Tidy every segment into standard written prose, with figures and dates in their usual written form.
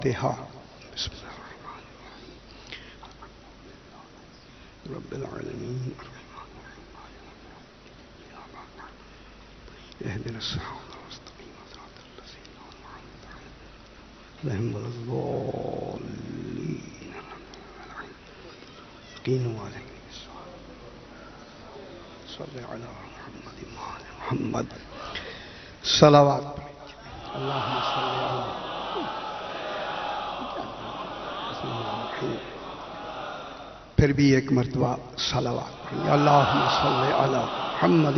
فاتحہ۔ بسم اللہ الرحمن الرحیم رب العالمین اهدنا الصراط المستقيم صراط الذين أنعمت عليهم غير المغضوب عليهم ولا الضالين صل على محمد وآل محمد صلوات اللهم صل على پھر بھی ایک مرتبہ صلوات پڑھیں اللہم صل علی محمد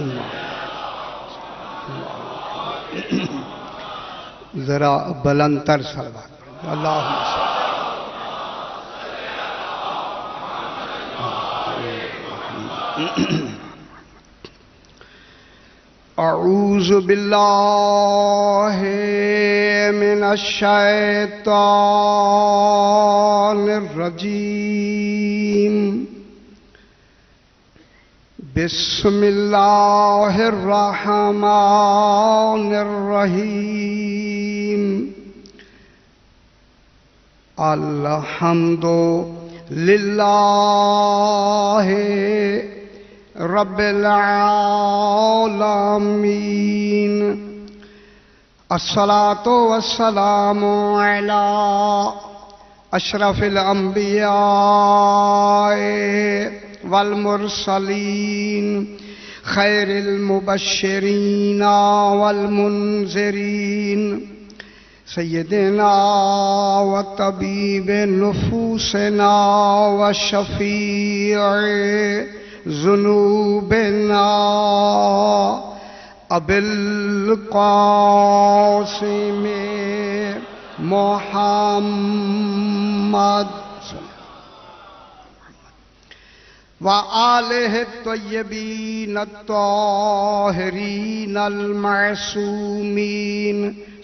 ذرا بلند تر صلوات پڑھیں اللہم صل اعوذ باللہ من الشیطان الرجیم بسم اللہ الرحمن الرحیم الحمد للہ رب العالمین الصلاة والسلام علی اشرف الانبیاء والمرسلین خیر المبشرین والمنذرین سیدنا و طبیب نفوسنا و شفیع ذنوبنا ابی القاسم محمد وآلہ الطیبین الطاہرین المعصومین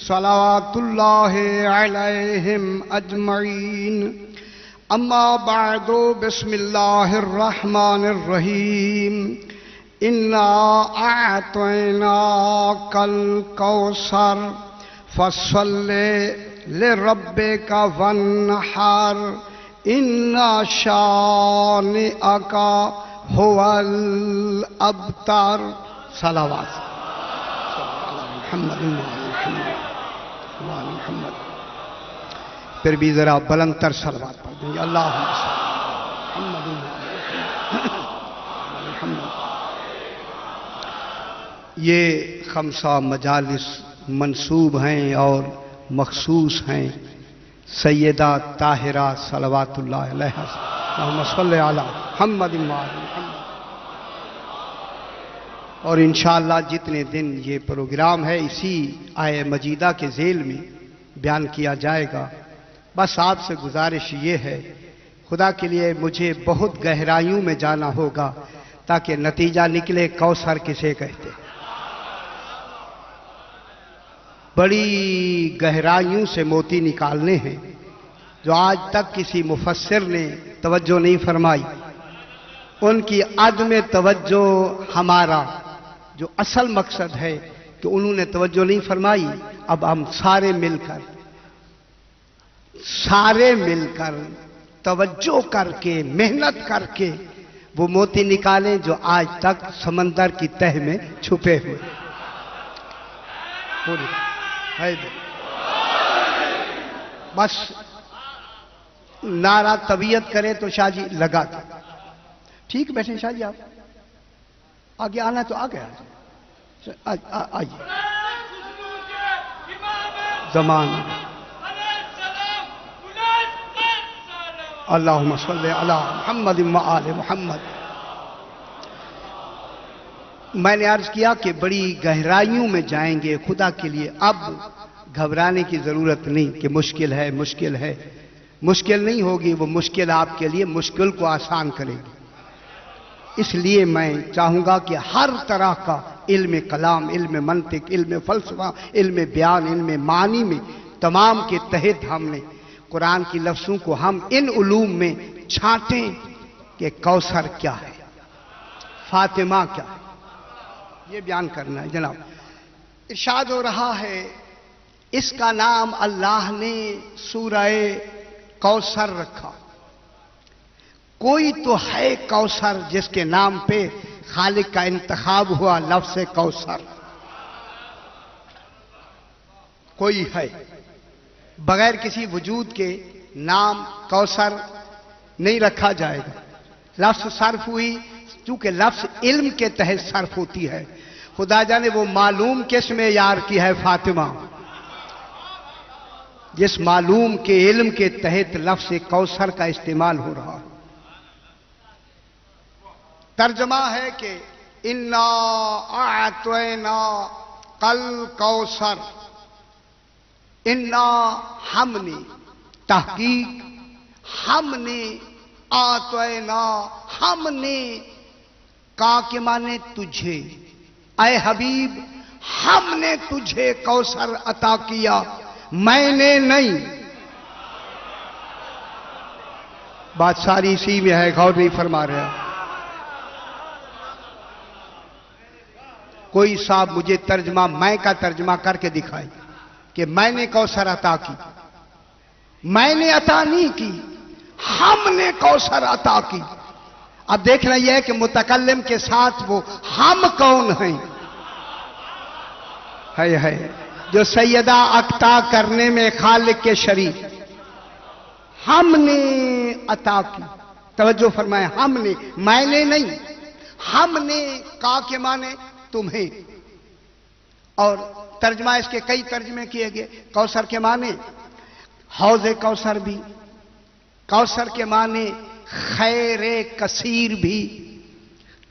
صلوات اللہ علیہم اجمعین اما بعد بسم اللہ الرحمن الرحیم انا اعطیناک الکوثر فصل لربک وانحر ان شانئک هو الابتر صلوات محمد محمد پھر بھی ذرا بلند تر صلوات پڑھ دیں گے اللہم محمد محمد۔ یہ خمسہ مجالس منسوب ہیں اور مخصوص ہیں سیدہ طاہرہ صلوات اللہ علیہا اللہم صلی علی محمد محمد۔ اور انشاءاللہ جتنے دن یہ پروگرام ہے اسی آیہ مجیدہ کے ذیل میں بیان کیا جائے گا۔ بس آپ سے گزارش یہ ہے خدا کے لیے مجھے بہت گہرائیوں میں جانا ہوگا تاکہ نتیجہ نکلے کوثر کسے کہتے ہیں۔ بڑی گہرائیوں سے موتی نکالنے ہیں جو آج تک کسی مفسر نے توجہ نہیں فرمائی۔ ان کی عدم توجہ ہمارا جو اصل مقصد ہے کہ انہوں نے توجہ نہیں فرمائی، اب ہم سارے مل کر توجہ کر کے محنت کر کے وہ موتی نکالیں جو آج تک سمندر کی تہ میں چھپے ہوئے۔ بس نعرہ طبیعت کرے تو شاہ جی لگا دیں۔ ٹھیک بیٹھیں شاہ جی، آپ آگے آنا تو آگے آئیے زمان اللہم صلی علی محمد وآل محمد۔ میں نے عرض کیا کہ بڑی گہرائیوں میں جائیں گے خدا کے لیے۔ اب گھبرانے کی ضرورت نہیں کہ مشکل ہے مشکل نہیں ہوگی، وہ مشکل آپ کے لیے مشکل کو آسان کرے گی۔ اس لیے میں چاہوں گا کہ ہر طرح کا علم کلام، علم منطق، علم فلسفہ، علم بیان، علم معنی میں تمام کے تحت ہم نے قرآن کی لفظوں کو ہم ان علوم میں چھانٹیں کہ کوثر کیا ہے، فاطمہ کیا ہے، یہ بیان کرنا ہے۔ جناب ارشاد ہو رہا ہے اس کا نام اللہ نے سورہ کوثر رکھا. کوئی تو ہے کوثر جس کے نام پہ خالق کا انتخاب ہوا لفظ کوثر. کوئی ہے. بغیر کسی وجود کے نام کوثر نہیں رکھا جائے گا. لفظ صرف ہوئی چونکہ لفظ علم کے تحت صرف ہوتی ہے. خدا جانے وہ معلوم کس میں یار کی ہے فاطمہ، جس معلوم کے علم کے تحت لفظ کوثر کا استعمال ہو رہا. ترجمہ ہے کہ انا اعطینا کل کوثر. انا ہم نے، تحقیق ہم نے، اعطینا ہم نے، کا کے معنی تجھے، اے حبیب ہم نے تجھے کوثر عطا کیا، میں نے نہیں. بات ساری اسی میں ہے، غور نہیں فرما رہا. کوئی صاحب مجھے ترجمہ میں کا ترجمہ کر کے دکھائے کہ میں نے کوثر عطا کی. میں نے عطا نہیں کی، ہم نے کوثر عطا کی. اب دیکھنا یہ ہے کہ متکلم کے ساتھ وہ ہم کون ہیں؟ ہے جو سیدہ عطا کرنے میں خالق کے شریک. ہم نے عطا کی. توجہ فرمائے، ہم نے، میں نے نہیں. ہم نے کا کے معنی تمہیں. اور ترجمہ اس کے کئی ترجمے کیے گئے. کوثر کے معنی حوض کوثر بھی، کوثر کے معنی خیر کثیر بھی،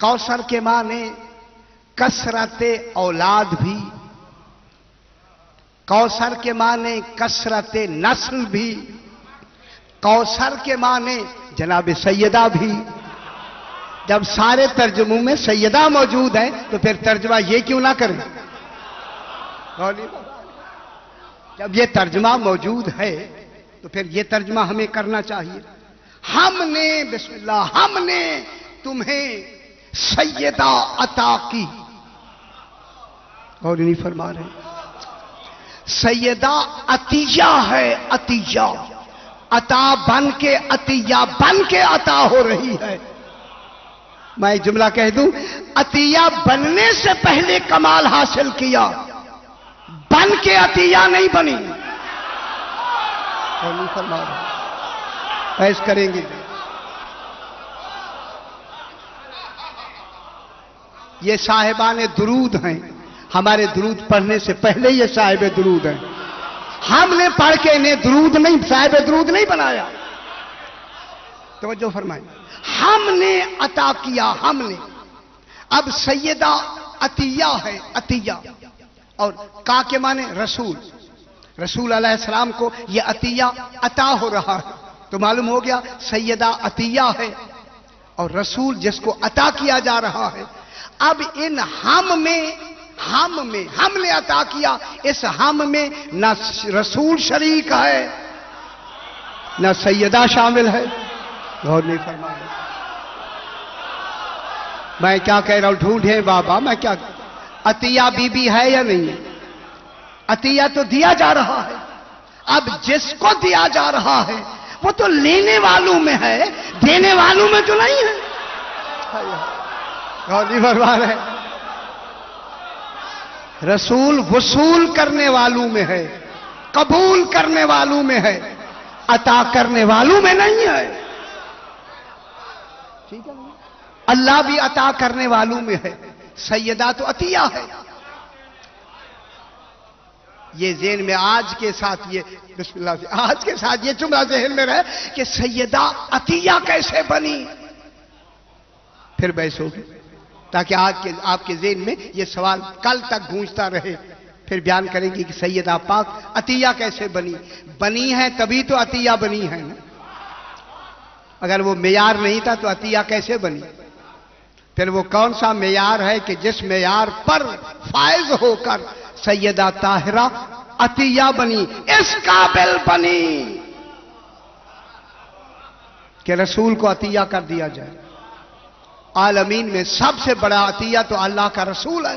کوثر کے معنی کثرت اولاد بھی، کوثر کے معنی کثرت نسل بھی، کوثر کے معنی جناب سیدہ بھی. جب سارے ترجموں میں سیدہ موجود ہے تو پھر ترجمہ یہ کیوں نہ کریں؟ جب یہ ترجمہ موجود ہے تو پھر یہ ترجمہ ہمیں کرنا چاہیے. ہم نے، بسم اللہ، ہم نے تمہیں سیدہ عطا کی. اور نہیں فرما رہے، سیدہ عطیہ ہے. عطیہ عطا بن کے، عطیہ بن کے عطا ہو رہی ہے. میں ایک جملہ کہہ دوں، عطیہ بننے سے پہلے کمال حاصل کیا، بن کے عطیہ نہیں بنی. اور نہیں فرما رہے، ایس کریں گے. یہ صاحبان درود ہیں. ہمارے درود پڑھنے سے پہلے یہ صاحب درود ہیں. ہم نے پڑھ کے انہیں درود نہیں، صاحب درود نہیں بنایا. توجہ فرمائیں. ہم نے عطا کیا، ہم نے. اب سیدہ عطیہ ہے. عطیہ اور کا کے معنی رسول. رسول علیہ السلام کو یہ عطیہ عطا ہو رہا ہے تو معلوم ہو گیا سیدہ عطیہ ہے اور رسول جس کو عطا کیا جا رہا ہے. اب ان ہم میں ہم نے عطا کیا، اس ہم میں نہ رسول شریک ہے نہ سیدہ شامل ہے. غور نہیں فرمایا. میں کیا کہہ رہا ہوں؟ ڈھونڈیں بابا، میں کیا. عطیہ بی بی ہے یا نہیں ہے؟ عطیہ تو دیا جا رہا ہے. اب جس کو دیا جا رہا ہے وہ تو لینے والوں میں ہے، دینے والوں میں تو نہیں ہے. غور نہیں فرما رہے. رسول وصول کرنے والوں میں ہے، قبول کرنے والوں میں ہے، عطا کرنے والوں میں نہیں ہے. ٹھیک ہے. اللہ بھی عطا کرنے والوں میں ہے. سیدہ تو عطیہ ہے. یہ ذہن میں آج کے ساتھ یہ بسم اللہ سے آج کے ساتھ یہ جملہ ذہن میں رہے کہ سیدہ عطیہ کیسے بنی. پھر بحث ہوگی تاکہ آج آپ کے ذہن میں یہ سوال کل تک گونجتا رہے. پھر بیان کریں گے کہ سیدہ پاک عطیہ کیسے بنی. بنی ہے تبھی تو عطیہ بنی ہے نا. اگر وہ معیار نہیں تھا تو عطیہ کیسے بنی؟ پھر وہ کون سا معیار ہے کہ جس معیار پر فائز ہو کر سیدہ طاہرہ عطیہ بنی، اس قابل بنی کہ رسول کو عطیہ کر دیا جائے. عالمین میں سب سے بڑا عطیہ تو اللہ کا رسول ہے.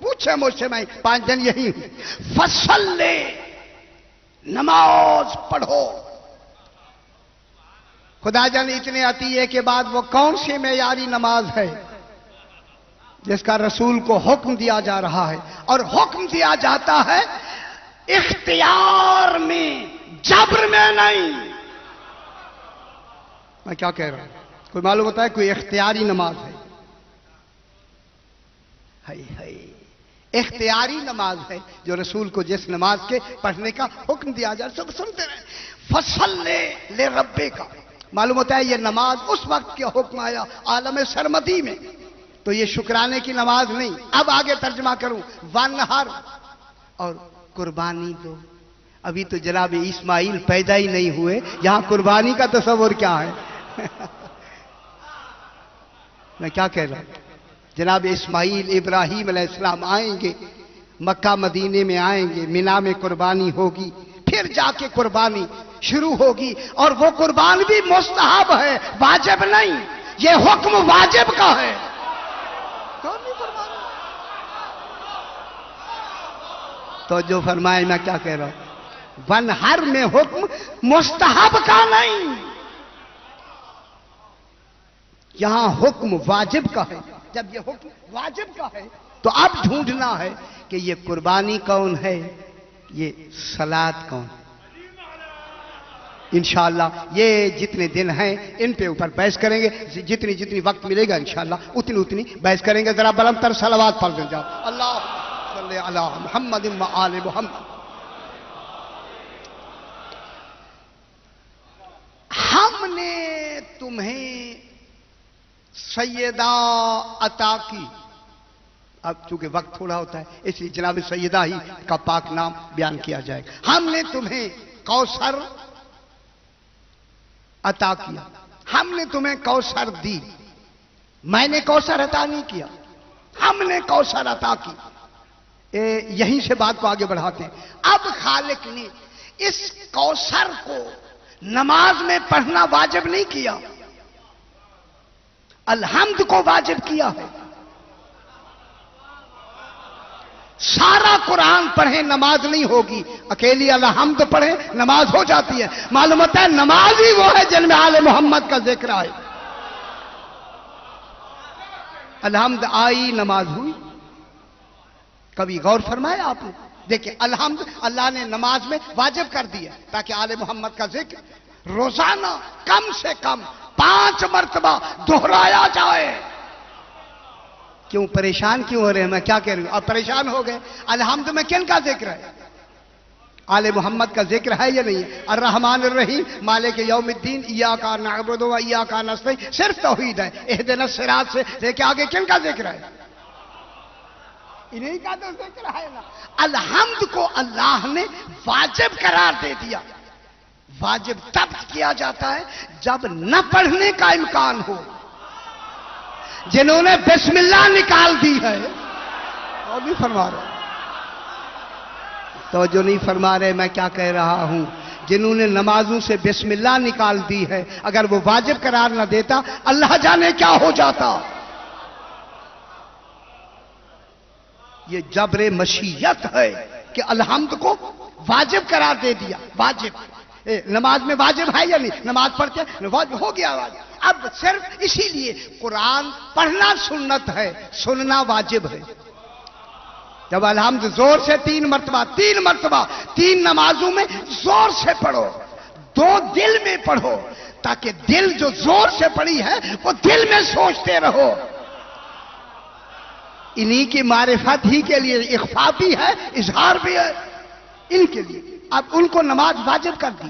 پوچھے مجھ سے، میں 5 دن یہی ہوں. فصلے، نماز پڑھو. خدا جان اتنے عطیے کے بعد وہ کون سی معیاری نماز ہے جس کا رسول کو حکم دیا جا رہا ہے، اور حکم دیا جاتا ہے اختیار میں، جبر میں نہیں. میں کیا کہہ رہا ہوں؟ کوئی معلوم ہوتا ہے کوئی اختیاری نماز ہے؟ اختیاری نماز ہے جو رسول کو جس نماز کے پڑھنے کا حکم دیا جائے. سب سنتے رہے. فصلے لے ربے کا معلوم ہوتا ہے یہ نماز اس وقت کیا حکم آیا عالم سرمدی میں، تو یہ شکرانے کی نماز نہیں. اب آگے ترجمہ کروں. ونہر، اور قربانی دو. ابھی تو جناب اسماعیل پیدا ہی نہیں ہوئے، یہاں قربانی کا تصور کیا ہے؟ میں کیا کہہ رہا ہوں؟ جناب اسماعیل ابراہیم علیہ السلام آئیں گے، مکہ مدینے میں آئیں گے، مینا میں قربانی ہوگی، پھر جا کے قربانی شروع ہوگی. اور وہ قربان بھی مستحب ہے، واجب نہیں. یہ حکم واجب کا ہے. تو جو فرمائے میں کیا کہہ رہا ہوں؟ ونہر میں حکم مستحب کا نہیں، یہاں حکم واجب کا ہے. جب یہ حکم واجب کا ہے تو اب ڈھونڈنا ہے کہ یہ قربانی کون ہے، یہ صلاۃ کون ہے. انشاءاللہ یہ جتنے دن ہیں ان پہ اوپر بحث کریں گے، جتنی وقت ملے گا انشاءاللہ اتنی بحث کریں گے. ذرا بلند تر صلوات پڑھ دیں جاؤ. اللہ صلی علی محمد و آل محمد. ہم نے تمہیں سیدہ عطا کی. اب چونکہ وقت تھوڑا ہوتا ہے اس لیے جناب سیدہ ہی کا پاک نام بیان کیا جائے گا. ہم نے تمہیں کوثر عطا کیا، ہم نے تمہیں کوثر دی. میں نے کوثر عطا نہیں کیا، ہم نے کوثر عطا کی. یہیں سے بات کو آگے بڑھاتے ہیں. اب خالق نے اس کوثر کو نماز میں پڑھنا واجب نہیں کیا، الحمد کو واجب کیا ہے. سارا قرآن پڑھیں نماز نہیں ہوگی، اکیلی الحمد پڑھیں نماز ہو جاتی ہے. معلوم ہوتا ہے نماز ہی وہ ہے جن میں آل محمد کا ذکر آئے. الحمد آئی نماز ہوئی. کبھی غور فرمایا آپ نے؟ دیکھیں الحمد اللہ نے نماز میں واجب کر دیا تاکہ آل محمد کا ذکر روزانہ کم سے کم 5 مرتبہ دہرایا جائے. کیوں پریشان کیوں ہو رہے ہیں؟ میں کیا کہہ رہی ہوں؟ آپ پریشان ہو گئے. الحمد میں کن کا ذکر ہے؟ آل محمد کا ذکر ہے یا نہیں؟ الرحمن الرحیم مالک یوم الدین ایاک نعبد و ایاک نستعین صرف توحید ہے. اہدنا الصراط سے لے کے آگے کن کا ذکر ہے؟ انہیں کا تو ذکر ہے نا. الحمد کو اللہ نے واجب قرار دے دیا. واجب تب کیا جاتا ہے جب نہ پڑھنے کا امکان ہو. جنہوں نے بسم اللہ نکال دی ہے اور نہیں فرما رہے، تو جو نہیں فرما رہے میں کیا کہہ رہا ہوں، جنہوں نے نمازوں سے بسم اللہ نکال دی ہے اگر وہ واجب قرار نہ دیتا اللہ جانے کیا ہو جاتا. یہ جبر مشیت ہے کہ الحمد کو واجب قرار دے دیا. واجب نماز میں واجب ہے یا نہیں؟ نماز پڑھتے واجب ہو گیا واجب. اب صرف اسی لیے قرآن پڑھنا سنت ہے، سننا واجب ہے. جب الحمد زور سے 3 مرتبہ 3 نمازوں میں زور سے پڑھو، 2 دل میں پڑھو تاکہ دل جو زور سے پڑھی ہے وہ دل میں سوچتے رہو. انہی کی معرفت ہی کے لیے اخفاء بھی ہے، اظہار بھی ہے ان کے لیے. اب ان کو نماز واجب کر دی،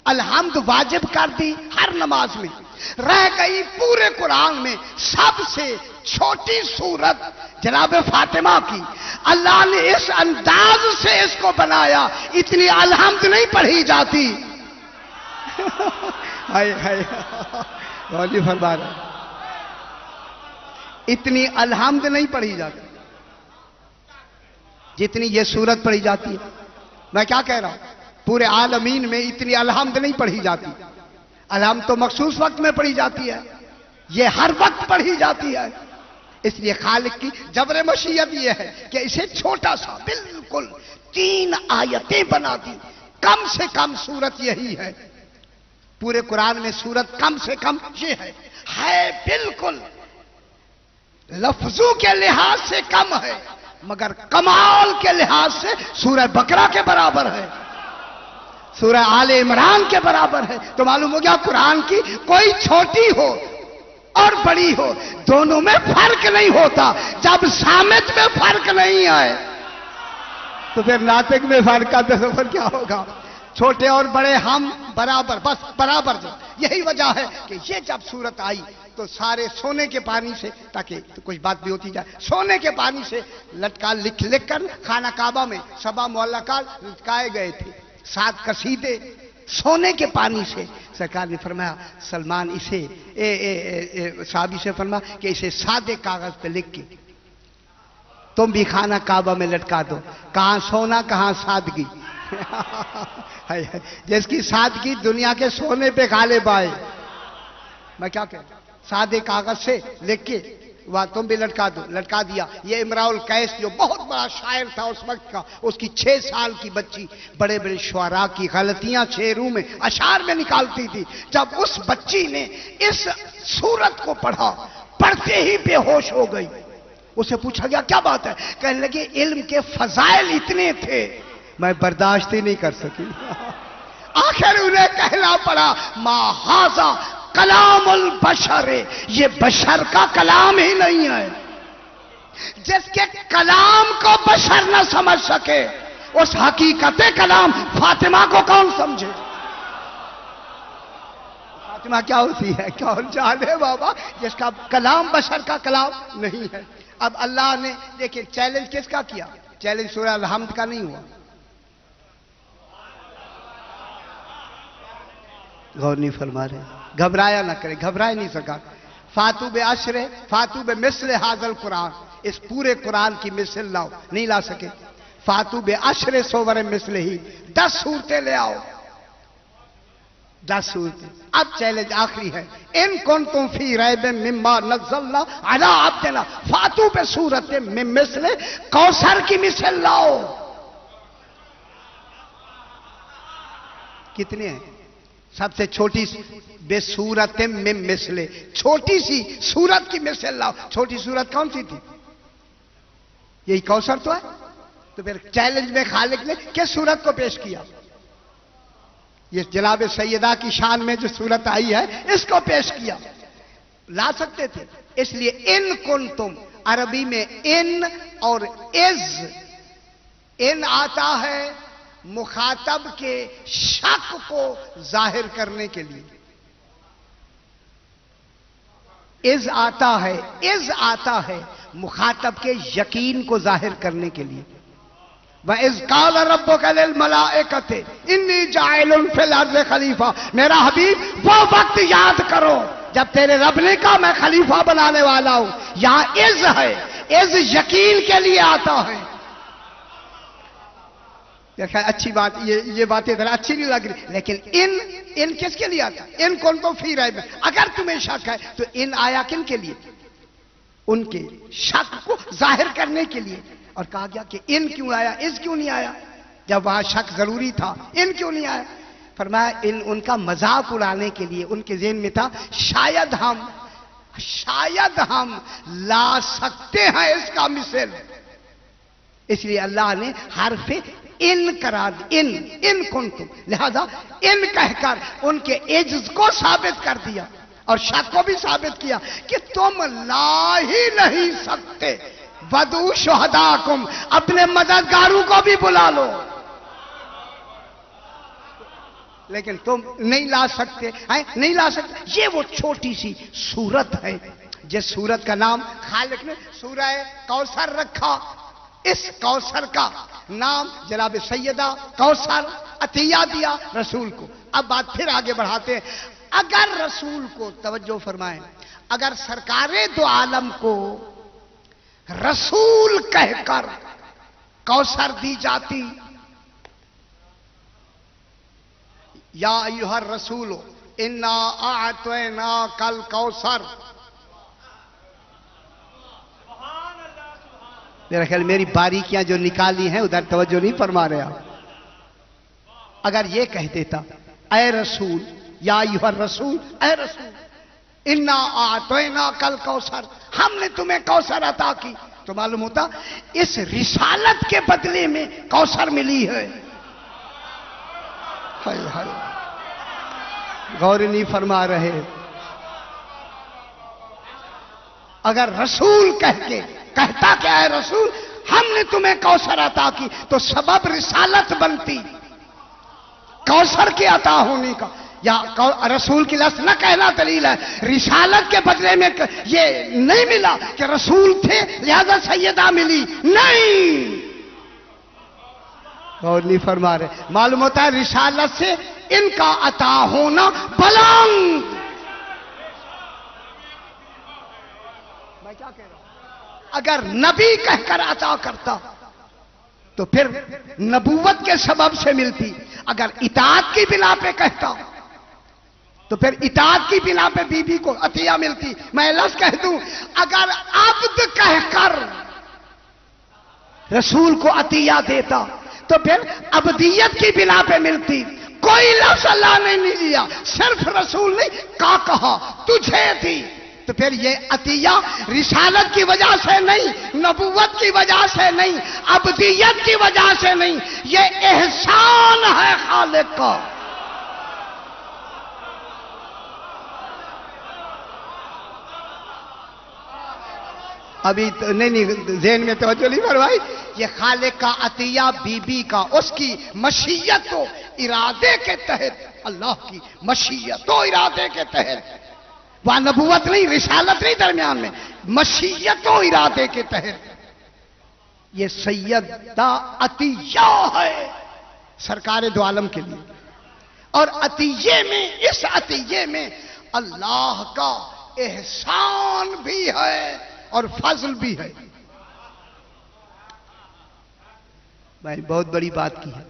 الحمد واجب کر دی ہر نماز میں. رہ گئی پورے قرآن میں سب سے چھوٹی سورت جناب فاطمہ کی. اللہ نے اس انداز سے اس کو بنایا، اتنی الحمد نہیں پڑھی جاتی. فرما رہا اتنی الحمد نہیں پڑھی جاتی جتنی یہ سورت پڑھی جاتی ہے. میں کیا کہہ رہا ہوں، پورے عالمین میں اتنی الحمد نہیں پڑھی جاتی. الحمد تو مخصوص وقت میں پڑھی جاتی ہے، یہ ہر وقت پڑھی جاتی ہے. اس لیے خالق کی جبر مشیت یہ ہے کہ اسے چھوٹا سا بالکل 3 آیتیں بنا دی. کم سے کم صورت یہی ہے پورے قرآن میں. صورت کم سے کم یہ ہے بالکل لفظوں کے لحاظ سے کم ہے مگر کمال کے لحاظ سے سورہ بقرہ کے برابر ہے, سورہ آل عمران کے برابر ہے. تو معلوم ہو گیا قرآن کی کوئی چھوٹی ہو اور بڑی ہو دونوں میں فرق نہیں ہوتا. جب سامت میں فرق نہیں آئے تو پھر ناطق میں فرق آتا تو پھر کیا ہوگا؟ چھوٹے اور بڑے ہم برابر, بس برابر. یہی وجہ ہے کہ یہ جب صورت آئی تو سارے سونے کے پانی سے, تاکہ کچھ بات بھی ہوتی جائے, سونے کے پانی سے لٹکا لکھ کر خانہ کعبہ میں 7 معلقات لٹکائے گئے تھے. 7 قصیدے سونے کے پانی سے. سرکار نے فرمایا سلمان اسے صحابی سے فرمایا کہ اسے سادے کاغذ پہ لکھ کے تم بھی خانہ کعبہ میں لٹکا دو. کہاں سونا کہاں سادگی. جس کی سادگی دنیا کے سونے پہ غالب آئے. میں کیا کہتا ہوں, سادے کاغذ سے لکھ کے وہاں تم بھی لٹکا دو. لٹکا دیا. یہ امراء القیس جو بہت بڑا شاعر تھا اس وقت کا, اس کی 6 سال کی بچی بڑے بڑے شعراء کی غلطیاں شعروں میں اشعار میں نکالتی تھی. جب اس بچی نے اس سورت کو پڑھا, پڑھتے ہی بے ہوش ہو گئی. اسے پوچھا گیا کیا بات ہے؟ کہنے لگے علم کے فضائل اتنے تھے میں برداشت ہی نہیں کر سکی. آخر انہیں کہنا پڑا ما ھذا کلام البشر, یہ بشر کا کلام ہی نہیں ہے. جس کے کلام کو بشر نہ سمجھ سکے اس حقیقت کلام فاطمہ کو کون سمجھے؟ فاطمہ کیا ہوتی ہے کون جانے بابا, جس کا کلام بشر کا کلام نہیں ہے. اب اللہ نے دیکھیں چیلنج کس کا کیا؟ چیلنج سورہ الحمد کا نہیں ہوا. غور نہیں فرما رہے, گھبرایا نہ کرے, گھبرائے نہیں سکا. فاتو بے عشر, فاتو بے مثل ھذا القرآن, اس پورے قرآن کی مثل لاؤ, نہیں لا سکے. فاتو بے عشر سور مثل ہی, 10 صورتیں لے آؤ, 10 صورتیں. اب چیلنج آخری ہے, ان کنتم فی ریب مما نزلنا علی عبدنا فاتو بے صورت من مثل, کوثر کی مثل لاؤ. کتنے ہیں؟ سب سے چھوٹی بے صورت من مثل, چھوٹی سی صورت کی مثل لاؤ. چھوٹی صورت کون سی تھی؟ یہی کوثر تو ہے. تو پھر چیلنج میں خالق نے کس صورت کو پیش کیا؟ یہ جناب سیدہ کی شان میں جو صورت آئی ہے اس کو پیش کیا. لا سکتے تھے. اس لیے ان کنتم, عربی میں ان اور از, ان آتا ہے مخاطب کے شک کو ظاہر کرنے کے لیے. از آتا ہے مخاطب کے یقین کو ظاہر کرنے کے لیے. وَإِذْ قَالَ رَبُّكَ لِلْمَلَائِكَةِ إِنِّي جَاعِلٌ فِي الْأَرْضِ خلیفہ. میرا حبیب وہ وقت یاد کرو جب تیرے رب نے کہا میں خلیفہ بنانے والا ہوں. یہاں از ہے, از یقین کے لیے آتا ہے. دیکھا اچھی بات, یہ باتیں ذرا اچھی نہیں لگ رہی, لیکن ان کس کے لیے آتا؟ ان کون تو فی ریب. اگر تمہیں شک ہے تو ان آیا کن کے لیے؟ ان کے شک کو ظاہر کرنے کے لیے. اور کہا گیا کہ ان کیوں آیا, اس کیوں نہیں آیا جب وہاں شک ضروری تھا؟ ان کیوں نہیں آیا؟ فرمایا ان کا مذاق اڑانے کے لیے. ان کے ذہن میں تھا شاید ہم لا سکتے ہیں اس کا مثل. اس لیے اللہ نے حرف ان کرا دی, ان کنتم, لہذا ان کہہ کر ان کے عجز کو ثابت کر دیا اور شک کو بھی ثابت کیا کہ تم لا ہی نہیں سکتے. وَدُعُوا شُهَدَاءَكُمْ, اپنے مددگاروں کو بھی بلا لو, لیکن تم نہیں لا سکتے. نہیں لا سکتے. یہ وہ چھوٹی سی سورت ہے جس سورت کا نام خالق نے سورہ کوثر رکھا. اس کوثر کا نام جناب سیدہ کوثر عطیہ دیا رسول کو. اب بات پھر آگے بڑھاتے ہیں. اگر رسول کو, توجہ فرمائیں, اگر سرکار دو عالم کو رسول کہہ کر کوثر دی جاتی, یا ایھا الرسول انا اعطیناک الکوثر, میرا خیال میری باریکیاں جو نکالی ہیں ادھر توجہ نہیں فرما رہے آپ. اگر یہ کہہ دیتا اے رسول یا ایھا الرسول، اے رسول انا اعطیناک الکوثر، ہم نے تمہیں کوثر عطا کی، تو معلوم ہوتا اس رسالت کے بدلے میں کوثر ملی ہے. ہائے ہائے، غور نہیں فرما رہے. اگر رسول کہتا کہ اے رسول ہم نے تمہیں کوثر عطا کی، تو سبب رسالت بنتی کوثر کے عطا ہونے کا. یا رسول کی لفظ نہ کہنا دلیل ہے. رسالت کے بدلے میں یہ نہیں ملا کہ رسول تھے لہذا سیدہ ملی، نہیں. اور نہیں فرما رہے. معلوم ہوتا ہے رسالت سے ان کا عطا ہونا بلند. میں کیا کہہ رہا ہوں؟ اگر نبی کہہ کر عطا کرتا تو پھر نبوت کے سبب سے ملتی. اگر اطاعت کی بنا پہ کہتا تو پھر اطاعت کی بنا پہ بی بی کو عطیہ ملتی. میں لفظ کہہ دوں، اگر عبد کہہ کر رسول کو عطیہ دیتا تو پھر عبدیت کی بنا پہ ملتی. کوئی لفظ اللہ نے نہیں لیا، صرف رسول نے کہا تجھے دی، تو پھر یہ عطیہ رسالت کی وجہ سے نہیں، نبوت کی وجہ سے نہیں، عبدیت کی وجہ سے نہیں، یہ احسان ہے خالق کا. ابھی نہیں ذہن میں توجہ نہیں فرمائی. یہ خالق کا عطیہ بی بی کا، اس کی مشیت و ارادے کے تحت، اللہ کی مشیت و ارادے کے تحت، وہاں نبوت نہیں رسالت نہیں درمیان میں، مشیت و ارادے کے تحت یہ سیدہ عطیہ ہے سرکار دو عالم کے لیے. اور عطیے میں، اس عطیے میں اللہ کا احسان بھی ہے اور فضل بھی ہے. میں بہت بڑی بات کی ہے.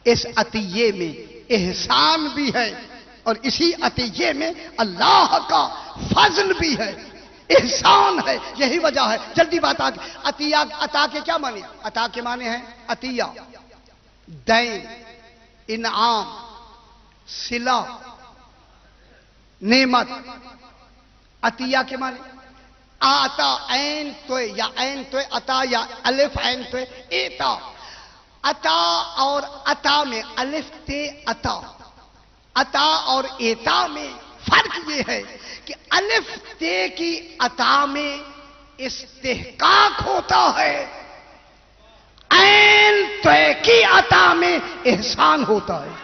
اس عطیے میں احسان بھی ہے اور اسی عطیے میں اللہ کا فضل بھی ہے، احسان ہے. یہی وجہ ہے. جلدی بات آگے. عطیہ، عطا کے کیا معنی؟ عطا کے معنی ہیں عطیہ، دین، انعام، صلہ، نعمت. عطیہ کے معنی آتا، عین توئے یا عین توئے عطا یا الف عین توئے ایتا. عطا اور عطا میں الف تے عطا. عطا اور ایتا میں فرق یہ ہے کہ الف تے کی عطا میں استحقاق ہوتا ہے، عین تے کی عطا میں احسان ہوتا ہے.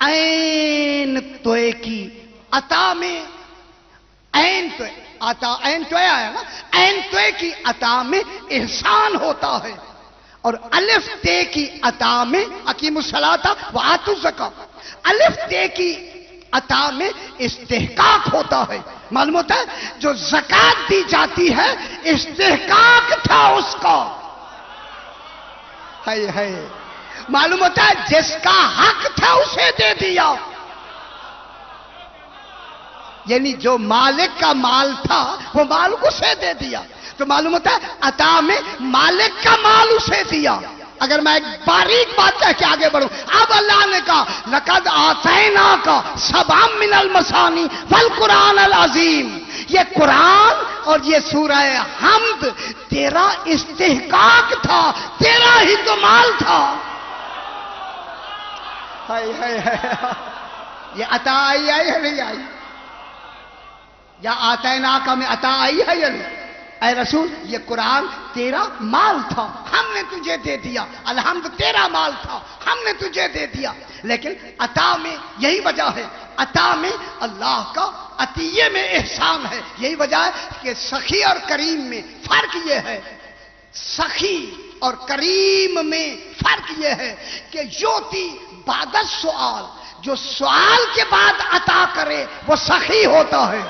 عین توئے کی عطا میں، عین توئے عطا، عین توئے آیا نا، عین توئے کی عطا میں احسان ہوتا ہے، اور الف تے کی عطا میں اقیموا الصلاۃ وآتوا الزکاۃ، الف تے کی عطا میں استحقاق ہوتا ہے. معلوم ہوتا ہے جو زکوٰۃ دی جاتی ہے استحقاق تھا اس کا. ہے معلوم ہوتا ہے جس کا حق تھا اسے دے دیا. یعنی جو مالک کا مال تھا وہ مال اسے دے دیا. تو معلوم ہوتا ہے عطا میں مالک کا مال اسے دیا. اگر میں ایک باریک بات کہہ کے آگے بڑھوں، اب اللہ نے کہا لقد آتیناک سبعا من المثانی والقرآن العظیم. یہ قرآن اور یہ سورہ حمد تیرا استحقاق تھا، تیرا ہی تو مال تھا. یہ عطا آئی ہے نہیں آئی؟ یا آتیناک میں عطا آئی ہے یا نہیں؟ اے رسول یہ قرآن تیرا مال تھا، ہم نے تجھے دے دیا. الحمد تیرا مال تھا، ہم نے تجھے دے دیا. لیکن عطا میں یہی وجہ ہے، عطا میں اللہ کا عطیے میں احسان ہے. یہی وجہ ہے کہ سخی اور کریم میں فرق یہ ہے. سخی اور کریم میں فرق یہ ہے کہ یوتی بعد السؤال، جو سوال کے بعد عطا کرے وہ سخی ہوتا ہے.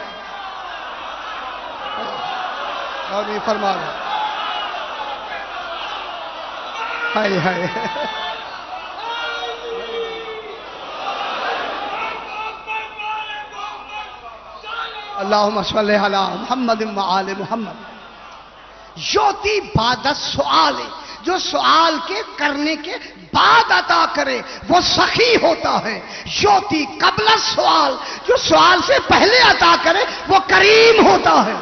اور یہ فرما رہا ہے. اللہم صلی علی محمد و آل محمد. یوتی بعد السؤال، جو سوال کے کرنے کے بعد عطا کرے وہ سخی ہوتا ہے. یوتی قبل السؤال، جو سوال سے پہلے عطا کرے وہ کریم ہوتا ہے.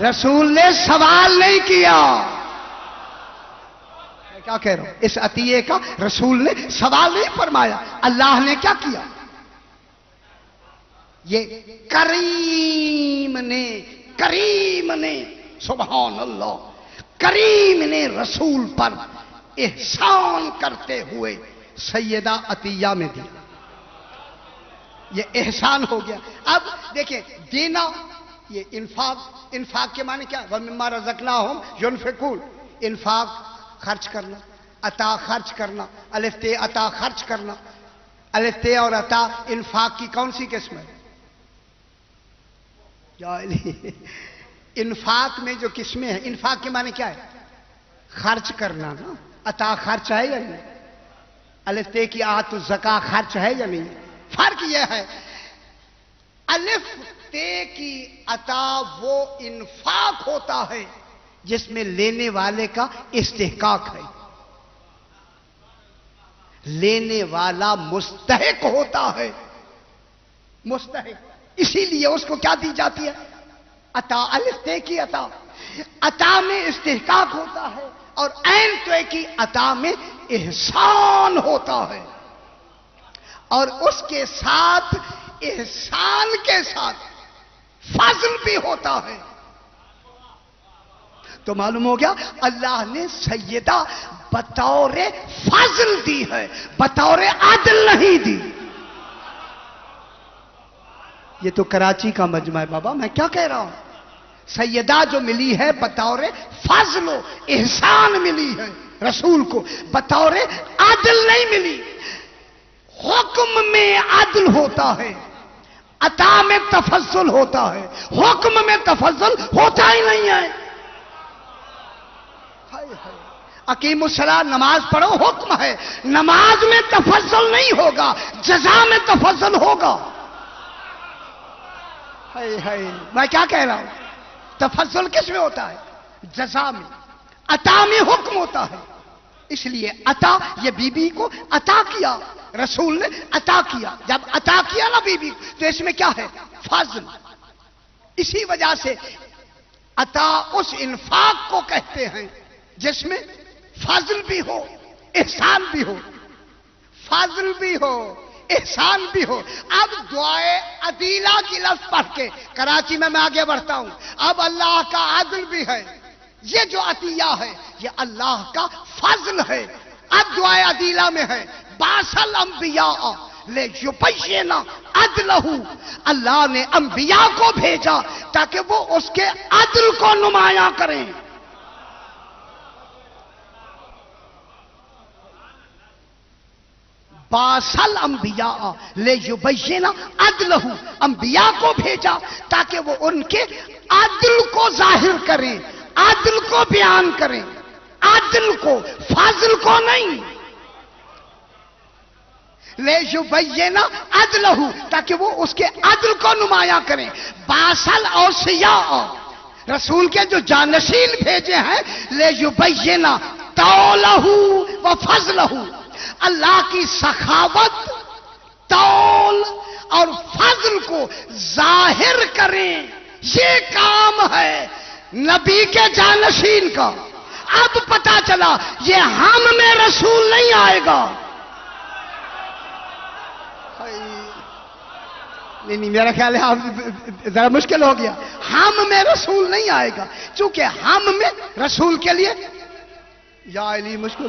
رسول نے سوال نہیں کیا. میں کیا کہہ رہا ہوں، اس عطیے کا رسول نے سوال نہیں فرمایا. اللہ نے کیا کیا؟ یہ کریم نے سبحان اللہ، کریم نے رسول پر احسان کرتے ہوئے سیدہ عطیہ میں دیا. یہ احسان ہو گیا. اب دیکھیں دینا، یہ انفاق کے معنی کیا؟ وَمِمَّا رَزَقْنَاهُمْ يُنْفِقُونَ. انفاق خرچ کرنا، عطا خرچ کرنا، الف تے عطا خرچ کرنا. الف تے اور عطا انفاق کی کون سی قسم ہے؟ انفاق میں جو قسمیں ہیں، انفاق کے معنی کیا ہے؟ خرچ کرنا نا. عطا خرچ ہے یا نہیں؟ الف تے کی آت زکا خرچ ہے یا نہیں؟ فرق یہ ہے، الف تے کی عطا وہ انفاق ہوتا ہے جس میں لینے والے کا استحقاق ہے، لینے والا مستحق ہوتا ہے. مستحق، اسی لیے اس کو کیا دی جاتی ہے؟ عطا. الف تے کی عطا، عطا میں استحقاق ہوتا ہے، اور عین تے کی عطا میں احسان ہوتا ہے. اور اس کے ساتھ، احسان کے ساتھ فضل بھی ہوتا ہے. تو معلوم ہو گیا اللہ نے سیدہ بطور فضل دی ہے، بطور عدل نہیں دی. یہ تو کراچی کا مجمع ہے بابا، میں کیا کہہ رہا ہوں. سیدہ جو ملی ہے بطور فضل و احسان ملی ہے رسول کو، بطور عدل نہیں ملی. حکم میں عدل ہوتا ہے، عطا میں تفضل ہوتا ہے، حکم میں تفضل ہوتا ہی نہیں ہے. اقیم الصلاۃ، نماز پڑھو، حکم ہے. نماز میں تفضل نہیں ہوگا، جزا میں تفضل ہوگا. میں کیا کہہ رہا ہوں، تفضل کس میں ہوتا ہے؟ جزا میں. عطا میں حکم ہوتا ہے. اس لیے عطا، یہ بی بی کو عطا کیا رسول نے، عطا کیا. جب عطا کیا نا بی بی کو، تو اس میں کیا ہے؟ فضل. اسی وجہ سے عطا اس انفاق کو کہتے ہیں جس میں فضل بھی ہو، احسان بھی ہو. فضل بھی ہو، احسان بھی ہو. اب دعائے عدیلہ کی لفظ پڑھ کے کراچی میں آگے بڑھتا ہوں. اب اللہ کا عدل بھی ہے. یہ جو عطیہ ہے یہ اللہ کا فضل ہے. اب دعائے عدیلہ میں ہے بعث الانبیاء لیبین عدلہ. اللہ نے انبیاء کو بھیجا تاکہ وہ اس کے عدل کو نمایاں کریں. بعث الانبیاء لیبین عدلہ، انبیاء کو بھیجا تاکہ وہ ان کے عدل کو ظاہر کریں، عدل کو بیان کریں، عدل کو، فضل کو نہیں. لیبین عدلہ، تاکہ وہ اس کے عدل کو نمایاں کریں. بعث الاوصیاء، رسول کے جو جانشین بھیجے ہیں، لیبین طولہ و فضلہ، اللہ کی سخاوت، طول اور فضل کو ظاہر کریں. یہ کام ہے نبی کے جانشین کا. اب پتا چلا یہ ہم میں رسول نہیں آئے گا. نہیں، میرا خیال ہے ذرا مشکل ہو گیا. ہم میں رسول نہیں آئے گا، چونکہ ہم میں رسول کے لیے یا علی مشکل،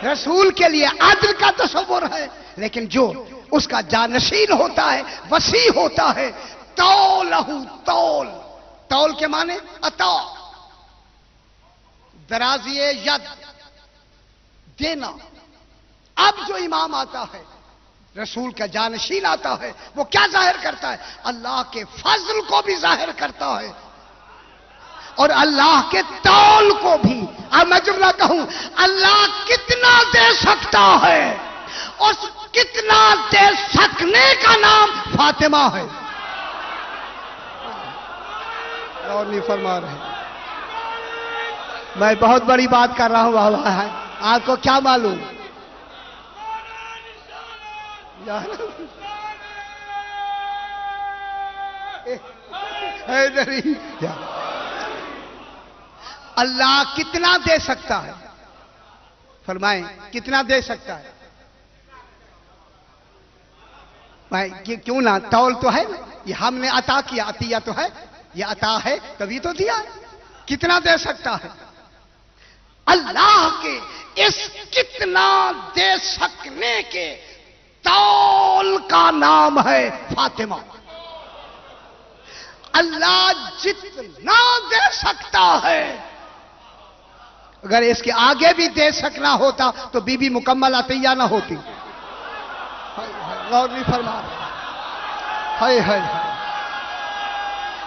رسول کے لیے عدل کا تصور ہے، لیکن جو اس کا جانشین ہوتا ہے، وسیع ہوتا ہے. طولہ، طول، طول کے معنی عطا، درازی ید، دینا. اب جو امام آتا ہے، رسول کا جانشین آتا ہے، وہ کیا ظاہر کرتا ہے؟ اللہ کے فضل کو بھی ظاہر کرتا ہے اور اللہ کے طول کو بھی. اب میں جملہ کہوں، اللہ کتنا دے سکتا ہے، اس کتنا دے سکنے کا نام فاطمہ ہے. اور نہیں فرما رہے. میں بہت بڑی بات کر رہا ہوں بابا، آپ کو کیا معلوم؟ اللہ کتنا دے سکتا ہے؟ فرمائیں کتنا دے سکتا ہے؟ کیوں نہ تول تو ہے، یہ ہم نے عطا کیا، عطیہ تو ہے، یہ عطا ہے تبھی تو دیا. کتنا دے سکتا ہے؟ اللہ کے اس کتنا دے سکنے کے تول کا نام ہے فاطمہ. اللہ جتنا دے سکتا ہے، اگر اس کے آگے بھی دے سکنا ہوتا تو بی بی مکمل عطیہ نہ ہوتی. غور نہیں فرما رہے. ہائے ہائے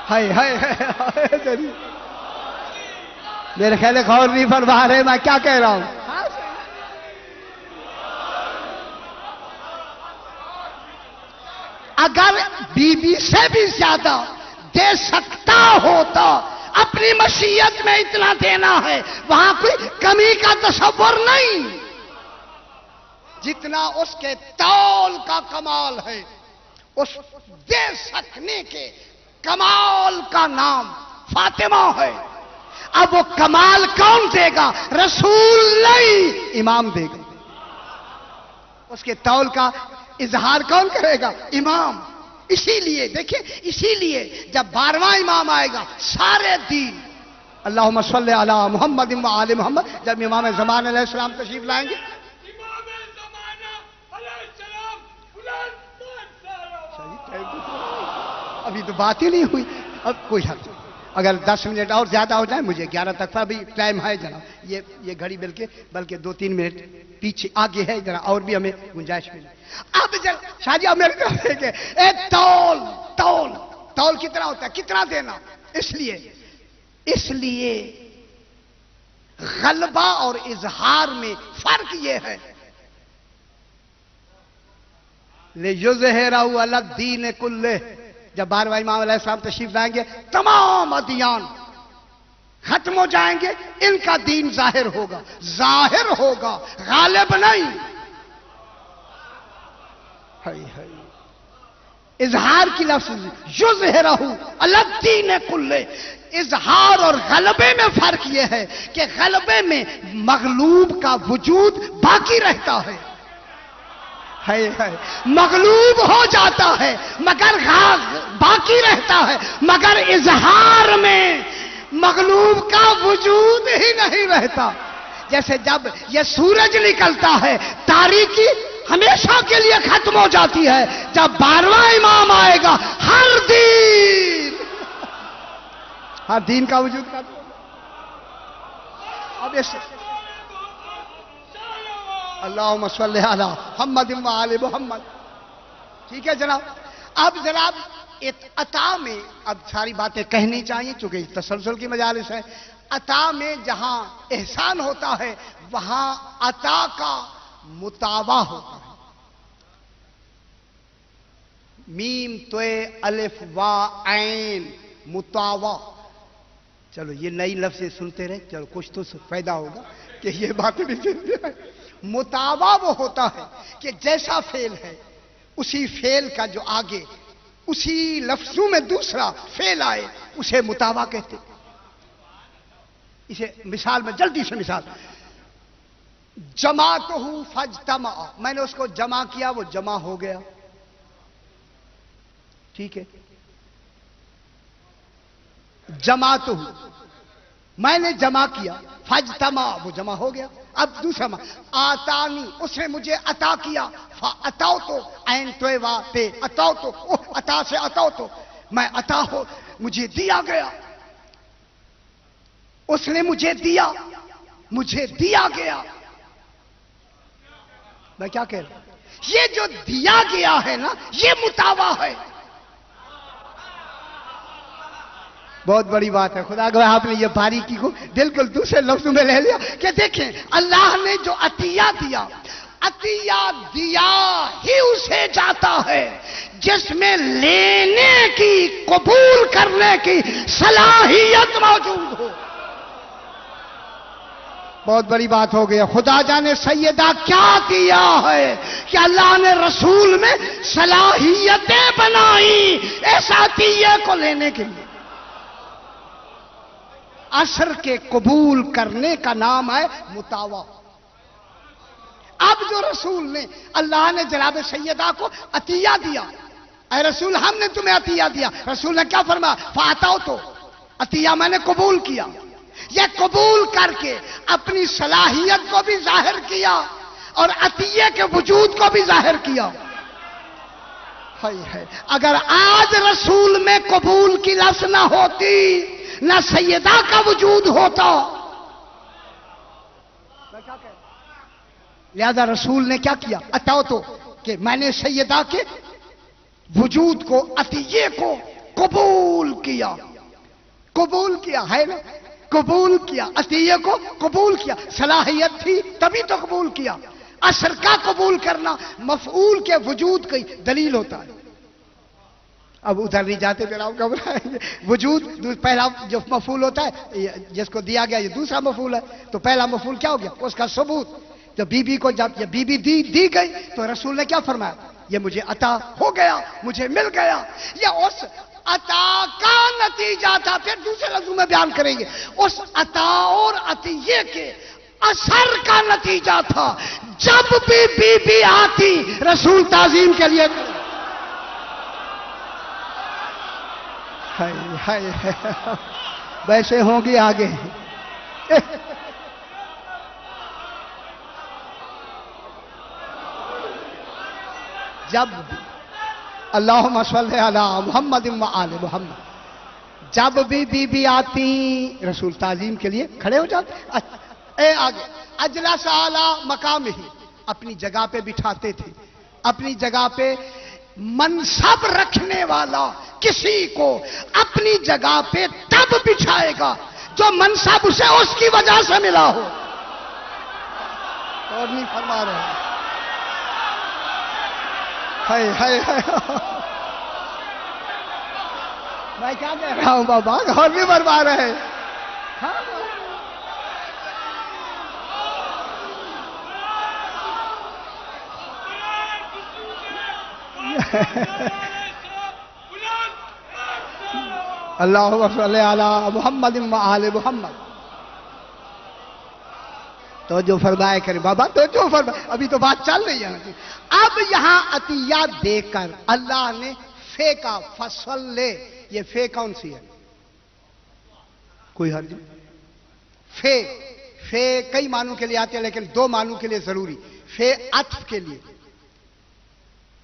ہائے ہائے ہائے، میرے خیال ہے غور نہیں فرما رہے میں کیا کہہ رہا ہوں. اگر بی بی سے بھی زیادہ دے سکتا ہوتا، اپنی مشیت میں اتنا دینا ہے، وہاں کوئی کمی کا تصور نہیں. جتنا اس کے تول کا کمال ہے، اس دے سکنے کے کمال کا نام فاطمہ ہے. اب وہ کمال کون دے گا؟ رسول نہیں، امام دے گا. اس کے تول کا اظہار کون کرے گا؟ امام. اسی لیے دیکھیں، اسی لیے جب 12واں امام آئے گا سارے دین، اللہم صلی علی محمد و آل محمد، جب امام زمان علیہ السلام تشریف لائیں گے، ابھی تو بات ہی نہیں ہوئی. اب کوئی حق نہیں، اگر 10 منٹ اور زیادہ ہو جائے، مجھے 11 تک ابھی ٹائم ہے جناب. یہ گھڑی بلکہ 2-3 منٹ پیچھے آگے ہے، ذرا اور بھی ہمیں گنجائش ملے. اب شاہ جی میرے طرف دیکھیں، تول کتنا ہوتا ہے، کتنا دینا. اس لیے غلبہ اور اظہار میں فرق یہ ہے. لِيُظْهِرَهُ عَلَى الدِّينِ كُلِّهِ، جب 12واں امام علیہ السلام تشریف لائیں گے، تمام ادیان ختم ہو جائیں گے، ان کا دین ظاہر ہوگا، غالب نہیں. اظہار کی لفظ یظہرہ علی الدین کلہ. اظہار اور غلبے میں فرق یہ ہے کہ غلبے میں مغلوب کا وجود باقی رہتا ہے، مغلوب ہو جاتا ہے مگر باقی رہتا ہے. مگر اظہار میں مغلوب کا وجود ہی نہیں رہتا. جیسے جب یہ سورج نکلتا ہے، تاریکی ہمیشہ کے لیے ختم ہو جاتی ہے. جب 12واں امام آئے گا، ہر دین کا وجود ختم ہوگا. اب اس اللہم صلی علی محمد و آل محمد. ٹھیک ہے جناب. اب جناب عطا میں اب ساری باتیں کہنی چاہیے چونکہ تسلسل کی مجالس ہے. عطا میں جہاں احسان ہوتا ہے، وہاں عطا کا متاوا ہوتا ہے. میم توے الف وا عین متاوا. چلو یہ نئی لفظیں سنتے رہے، چلو کچھ تو فائدہ ہوگا کہ یہ باتیں بھی سنتے رہے. متاوا وہ ہوتا ہے کہ جیسا فعل ہے، اسی فعل کا جو آگے اسی لفظوں میں دوسرا فعل آئے، اسے متاوا کہتے. اسے مثال میں جلدی سے مثال، جمعتہ فاجتمع، میں نے اس کو جمع کیا، وہ جمع ہو گیا. ٹھیک ہے. جمعتہ، میں نے جمع کیا، فاجتمع، وہ جمع ہو گیا. اب دوسرا آتانی، اس نے مجھے عطا کیا، فاتوتو، عین توے وا تے اتوتو، عطا سے اتوتو، میں عطا ہو مجھے دیا گیا. اس نے مجھے دیا گیا. میں کیا کہہ رہا ہوں؟ یہ جو دیا گیا ہے نا، یہ متاوا ہے. بہت بڑی بات ہے. خدا گواہ آپ نے یہ باریکی کو بالکل دوسرے لفظوں میں لے لیا کہ دیکھیں اللہ نے جو عطیہ دیا، عطیہ دیا ہی اسے جاتا ہے جس میں لینے کی، قبول کرنے کی صلاحیت موجود ہو۔ بہت بڑی بات ہو گئی۔ خدا جانے سیدہ کیا دیا ہے کہ اللہ نے رسول میں صلاحیتیں بنائی اس عطیے کو لینے کے لیے۔ عصر کے قبول کرنے کا نام ہے مطاوع۔ اب جو رسول نے، اللہ نے جناب سیدہ کو عطیہ دیا، اے رسول ہم نے تمہیں عطیہ دیا، رسول نے کیا فرمایا؟ فاتاؤ، تو عطیہ میں نے قبول کیا۔ یہ قبول کر کے اپنی صلاحیت کو بھی ظاہر کیا اور عطیے کے وجود کو بھی ظاہر کیا۔ اگر آج رسول میں قبول کی لفظ نہ ہوتی، نہ سیدہ کا وجود ہوتا۔ لہذا رسول نے کیا کیا؟ عطا تو کہ میں نے سیدہ کے وجود کو، عطیے کو قبول کیا۔ قبول کیا ہے نا، قبول کیا، عطیے کو قبول کیا۔ صلاحیت تھی تبھی تو قبول کیا۔ اثر کا قبول کرنا مفعول کے وجود کی دلیل ہوتا ہے۔ اب ادھر نہیں جاتے پھر آپ گھبرائیں گے۔ وجود پہلا جو مفعول ہوتا ہے، جس کو دیا گیا یہ دوسرا مفعول ہے، تو پہلا مفعول کیا ہو گیا؟ اس کا ثبوت۔ جب بی بی کو، جب یہ بی بی دی گئی تو رسول نے کیا فرمایا؟ یہ مجھے عطا ہو گیا، مجھے مل گیا۔ یہ اس عطا کا نتیجہ تھا۔ پھر دوسرے لفظوں میں بیان کریں گے، اس عطا اور عطیے کے اثر کا نتیجہ تھا۔ جب بھی بی بی آتی رسول تعظیم کے لیے، ویسے ہوں گی آگے۔ جب اللہم صلی علی محمد و آل محمد، جب بھی بی بی آتی رسول تعظیم کے لیے کھڑے ہو جاتے۔ آگے اجلس اعلی مقام ہی، اپنی جگہ پہ بٹھاتے تھے۔ اپنی جگہ پہ منصب رکھنے والا کسی کو اپنی جگہ پہ تب بٹھائے گا جو منصب اسے اس کی وجہ سے ملا ہو۔ اور نہیں فرما رہے ہیں؟ میں کیا کہہ رہا ہوں بابا، اور بھی فرما رہے ہیں؟ اللہم صلی علی محمد و آل محمد۔ تو جو فرمائے کرے بابا، تو جو فرمائے، ابھی تو بات چل رہی ہے۔ اب یہاں عطیہ دے کر اللہ نے فے کا فصل لے۔ یہ فے کون سی ہے؟ کوئی حرج نہیں۔ فے کئی معنوں کے لیے آتے ہیں، لیکن دو معنوں کے لیے ضروری۔ فے عطف کے لیے،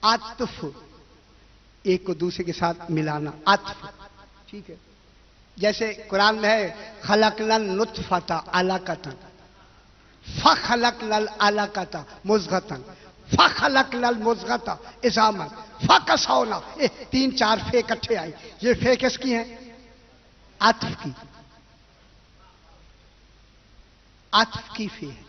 عطف ایک کو دوسرے کے ساتھ ملانا، عطف، ٹھیک ہے؟ جیسے قرآن میں ہے خلقنا النطفۃ علقۃ فخلقنا العلقۃ مضغۃ فخلقنا المضغۃ عظاما فکسونا۔ تین چار فے اکٹھے آئے۔ یہ فے کس کی ہیں؟ عطف کی، عطف کی فے ہے۔